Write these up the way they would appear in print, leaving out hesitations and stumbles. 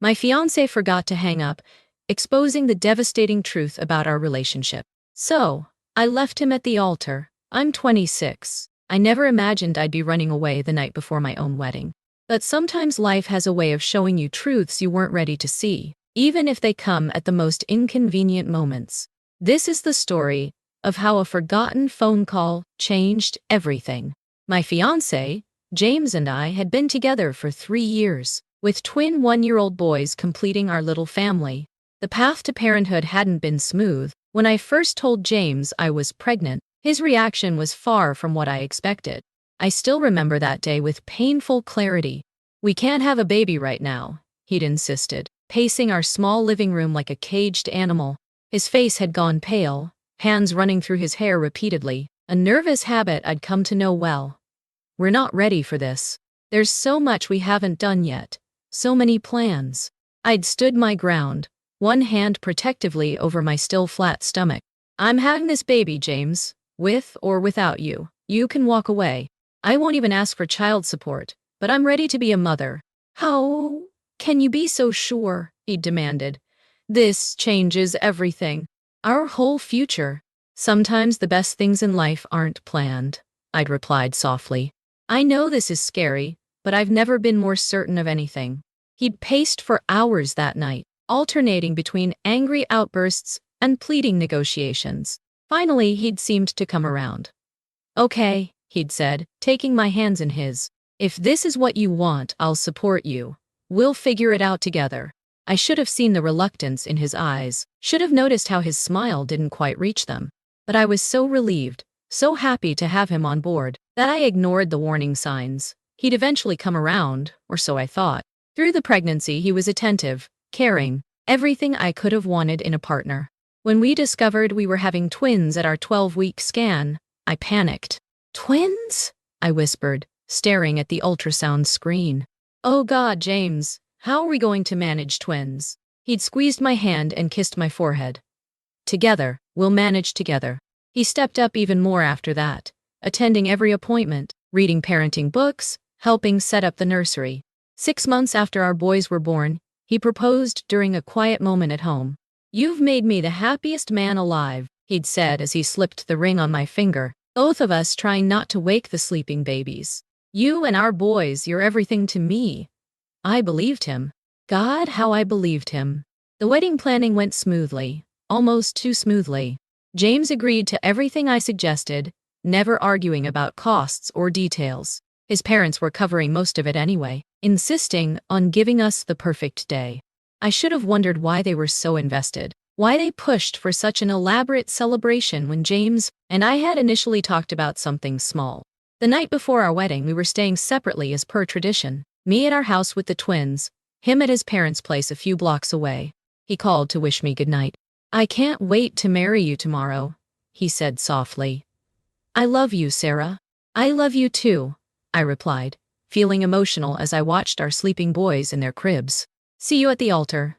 My fiancé forgot to hang up, exposing the devastating truth about our relationship. So, I left him at the altar. I'm 26. I never imagined I'd be running away the night before my own wedding. But sometimes life has a way of showing you truths you weren't ready to see, even if they come at the most inconvenient moments. This is the story of how a forgotten phone call changed everything. My fiancé, James, and I had been together for 3 years, with twin 1-year-old boys completing our little family. The path to parenthood hadn't been smooth. When I first told James I was pregnant, his reaction was far from what I expected. I still remember that day with painful clarity. "We can't have a baby right now," he'd insisted, pacing our small living room like a caged animal. His face had gone pale, hands running through his hair repeatedly, a nervous habit I'd come to know well. "We're not ready for this. There's so much we haven't done yet. So many plans." I'd stood my ground, one hand protectively over my still flat stomach. "I'm having this baby, James. With or without you. You can walk away. I won't even ask for child support, but I'm ready to be a mother." "How can you be so sure?" he demanded. "This changes everything. Our whole future. Sometimes the best things in life aren't planned," I'd replied softly. "I know this is scary, but I've never been more certain of anything." He'd paced for hours that night, alternating between angry outbursts and pleading negotiations. Finally, he'd seemed to come around. "Okay," he'd said, taking my hands in his. "If this is what you want, I'll support you. We'll figure it out together." I should have seen the reluctance in his eyes, should have noticed how his smile didn't quite reach them. But I was so relieved, so happy to have him on board, that I ignored the warning signs. He'd eventually come around, or so I thought. Through the pregnancy, he was attentive, caring, everything I could have wanted in a partner. When we discovered we were having twins at our 12-week scan, I panicked. "Twins?" I whispered, staring at the ultrasound screen. "Oh God, James, how are we going to manage twins?" He'd squeezed my hand and kissed my forehead. "Together, we'll manage together." He stepped up even more after that, attending every appointment, reading parenting books, helping set up the nursery. 6 months after our boys were born, he proposed during a quiet moment at home. "You've made me the happiest man alive," he'd said as he slipped the ring on my finger, both of us trying not to wake the sleeping babies. "You and our boys, you're everything to me." I believed him. God, how I believed him. The wedding planning went smoothly, almost too smoothly. James agreed to everything I suggested, never arguing about costs or details. His parents were covering most of it anyway, insisting on giving us the perfect day. I should have wondered why they were so invested, why they pushed for such an elaborate celebration when James and I had initially talked about something small. The night before our wedding, we were staying separately as per tradition, me at our house with the twins, him at his parents' place a few blocks away. He called to wish me goodnight. "I can't wait to marry you tomorrow," he said softly. "I love you, Sarah." "I love you too," I replied, feeling emotional as I watched our sleeping boys in their cribs. "See you at the altar."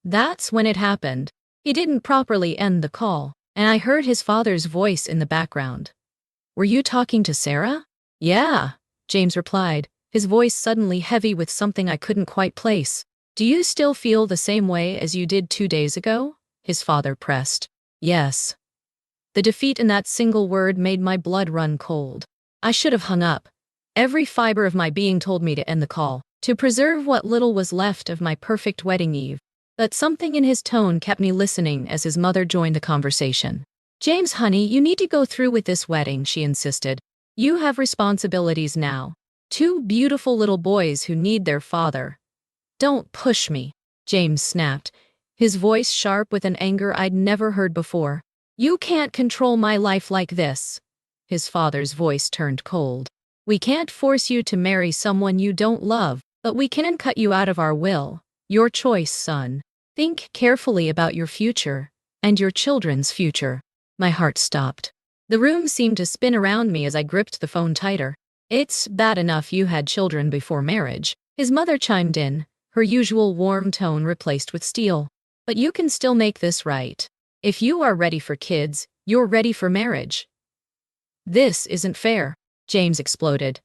That's when it happened. He didn't properly end the call, and I heard his father's voice in the background. "Were you talking to Sarah?" "Yeah," James replied, his voice suddenly heavy with something I couldn't quite place. "Do you still feel the same way as you did 2 days ago?" his father pressed. "Yes." The defeat in that single word made my blood run cold. I should have hung up. Every fiber of my being told me to end the call, to preserve what little was left of my perfect wedding eve. But something in his tone kept me listening as his mother joined the conversation. "James, honey, you need to go through with this wedding," she insisted. "You have responsibilities now. 2 beautiful little boys who need their father." "Don't push me," James snapped, his voice sharp with an anger I'd never heard before. "You can't control my life like this." His father's voice turned cold. "We can't force you to marry someone you don't love, but we can cut you out of our will. Your choice, son. Think carefully about your future, and your children's future." My heart stopped. The room seemed to spin around me as I gripped the phone tighter. "It's bad enough you had children before marriage," his mother chimed in, her usual warm tone replaced with steel. "But you can still make this right. If you are ready for kids, you're ready for marriage." "This isn't fair," James exploded.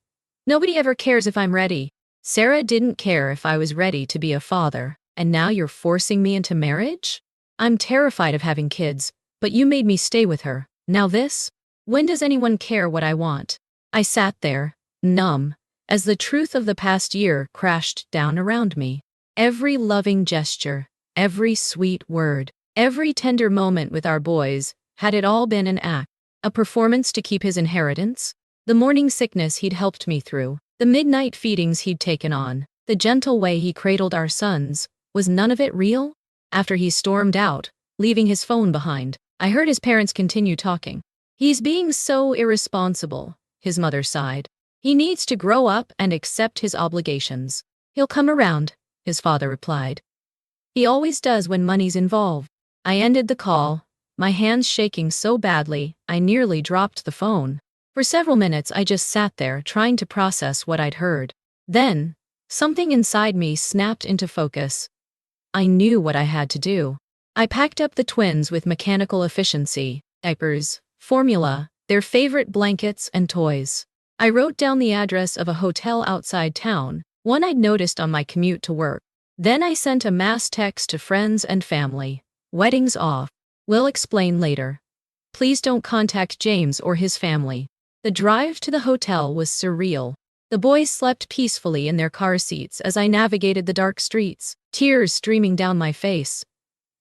"Nobody ever cares if I'm ready. Sarah didn't care if I was ready to be a father, and now you're forcing me into marriage? I'm terrified of having kids, but you made me stay with her. Now this? When does anyone care what I want? I sat there, numb, as the truth of the past year crashed down around me. Every loving gesture, every sweet word, every tender moment with our boys, had it all been an act? A performance to keep his inheritance? The morning sickness he'd helped me through, the midnight feedings he'd taken on, the gentle way he cradled our sons, was none of it real? After he stormed out, leaving his phone behind, I heard his parents continue talking. He's being so irresponsible, his mother sighed. He needs to grow up and accept his obligations. He'll come around, his father replied. He always does when money's involved. I ended the call, my hands shaking so badly, I nearly dropped the phone. For several minutes I just sat there trying to process what I'd heard. Then, something inside me snapped into focus. I knew what I had to do. I packed up the twins with mechanical efficiency, diapers, formula, their favorite blankets and toys. I wrote down the address of a hotel outside town, one I'd noticed on my commute to work. Then I sent a mass text to friends and family. Wedding's off. We'll explain later. Please don't contact James or his family. The drive to the hotel was surreal. The boys slept peacefully in their car seats as I navigated the dark streets, tears streaming down my face.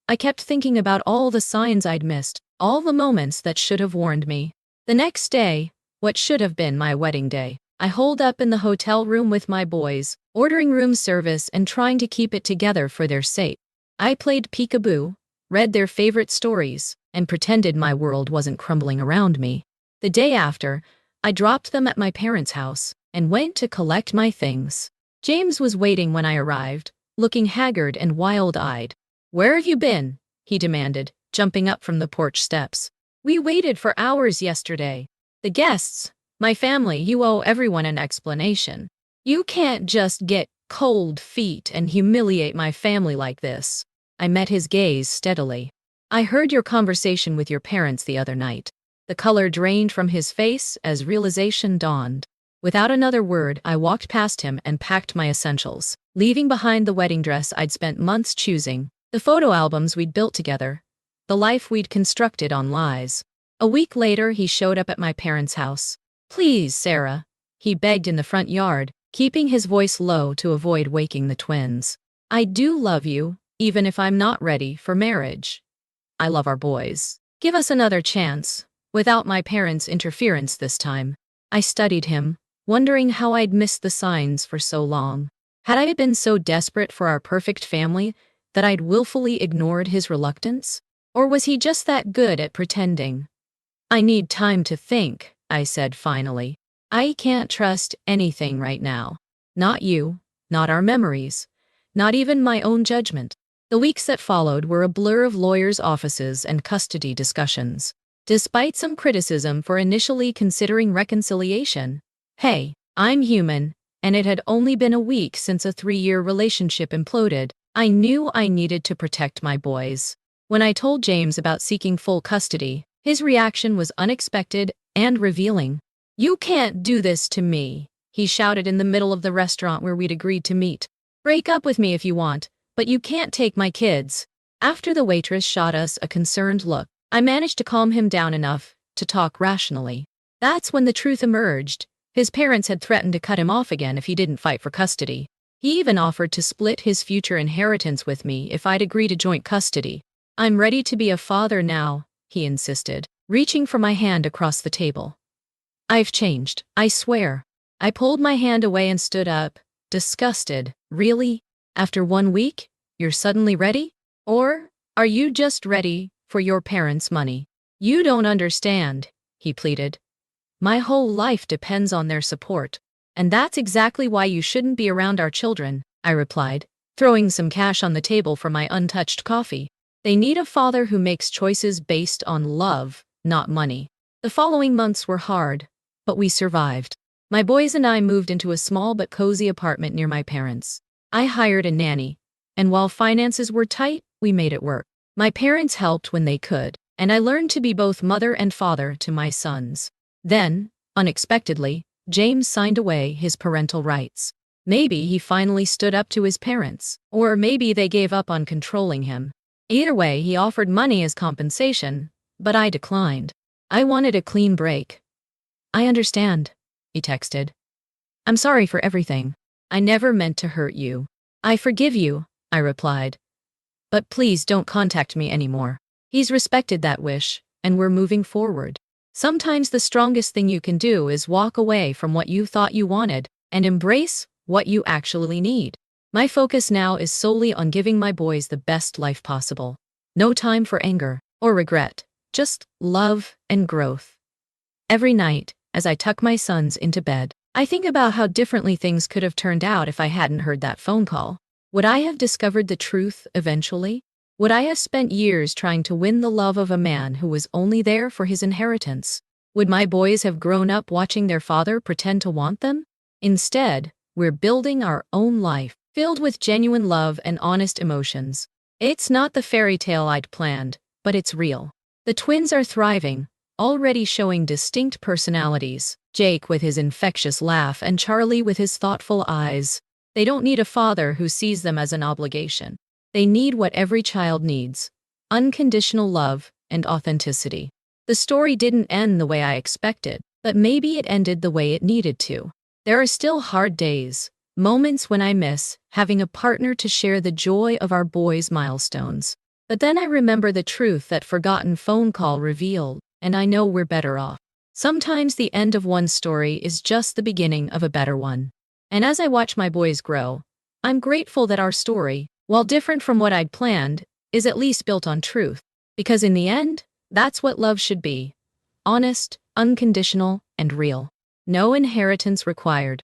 I kept thinking about all the signs I'd missed, all the moments that should have warned me. The next day, what should have been my wedding day, I holed up in the hotel room with my boys, ordering room service and trying to keep it together for their sake. I played peekaboo, read their favorite stories, and pretended my world wasn't crumbling around me. The day after, I dropped them at my parents' house and went to collect my things. James was waiting when I arrived, looking haggard and wild-eyed. "Where have you been?" he demanded, jumping up from the porch steps. "We waited for hours yesterday. The guests, my family, you owe everyone an explanation. You can't just get cold feet and humiliate my family like this." I met his gaze steadily. "I heard your conversation with your parents the other night." The color drained from his face as realization dawned. Without another word, I walked past him and packed my essentials, leaving behind the wedding dress I'd spent months choosing, the photo albums we'd built together, the life we'd constructed on lies. A week later, he showed up at my parents' house. "Please, Sarah," he begged in the front yard, keeping his voice low to avoid waking the twins. "I do love you, even if I'm not ready for marriage. I love our boys. Give us another chance." Without my parents' interference this time, I studied him, wondering how I'd missed the signs for so long. Had I been so desperate for our perfect family that I'd willfully ignored his reluctance? Or was he just that good at pretending? "I need time to think," I said finally. "I can't trust anything right now. Not you, not our memories, not even my own judgment." The weeks that followed were a blur of lawyers' offices and custody discussions. Despite some criticism for initially considering reconciliation, hey, I'm human, and it had only been a week since a 3-year relationship imploded. I knew I needed to protect my boys. When I told James about seeking full custody, his reaction was unexpected and revealing. "You can't do this to me," he shouted in the middle of the restaurant where we'd agreed to meet. "Break up with me if you want, but you can't take my kids." After the waitress shot us a concerned look, I managed to calm him down enough to talk rationally. That's when the truth emerged. His parents had threatened to cut him off again if he didn't fight for custody. He even offered to split his future inheritance with me if I'd agree to joint custody. "I'm ready to be a father now," he insisted, reaching for my hand across the table. "I've changed, I swear." I pulled my hand away and stood up, disgusted. "Really? After 1 week, you're suddenly ready? Or are you just ready for your parents' money?" "You don't understand," he pleaded. "My whole life depends on their support. And that's exactly why you shouldn't be around our children," I replied, throwing some cash on the table for my untouched coffee. "They need a father who makes choices based on love, not money." The following months were hard, but we survived. My boys and I moved into a small but cozy apartment near my parents. I hired a nanny, and while finances were tight, we made it work. My parents helped when they could, and I learned to be both mother and father to my sons. Then, unexpectedly, James signed away his parental rights. Maybe he finally stood up to his parents, or maybe they gave up on controlling him. Either way, he offered money as compensation, but I declined. I wanted a clean break. "I understand," he texted. "I'm sorry for everything. I never meant to hurt you." "I forgive you," I replied. "But please don't contact me anymore." He's respected that wish, and we're moving forward. Sometimes the strongest thing you can do is walk away from what you thought you wanted and embrace what you actually need. My focus now is solely on giving my boys the best life possible. No time for anger or regret, just love and growth. Every night, as I tuck my sons into bed, I think about how differently things could have turned out if I hadn't heard that phone call. Would I have discovered the truth eventually? Would I have spent years trying to win the love of a man who was only there for his inheritance? Would my boys have grown up watching their father pretend to want them? Instead, we're building our own life, filled with genuine love and honest emotions. It's not the fairy tale I'd planned, but it's real. The twins are thriving, already showing distinct personalities. Jake with his infectious laugh and Charlie with his thoughtful eyes. They don't need a father who sees them as an obligation. They need what every child needs: unconditional love and authenticity. The story didn't end the way I expected, but maybe it ended the way it needed to. There are still hard days, moments when I miss having a partner to share the joy of our boys' milestones. But then I remember the truth that forgotten phone call revealed, and I know we're better off. Sometimes the end of one story is just the beginning of a better one. And as I watch my boys grow, I'm grateful that our story, while different from what I'd planned, is at least built on truth. Because in the end, that's what love should be: honest, unconditional, and real. No inheritance required,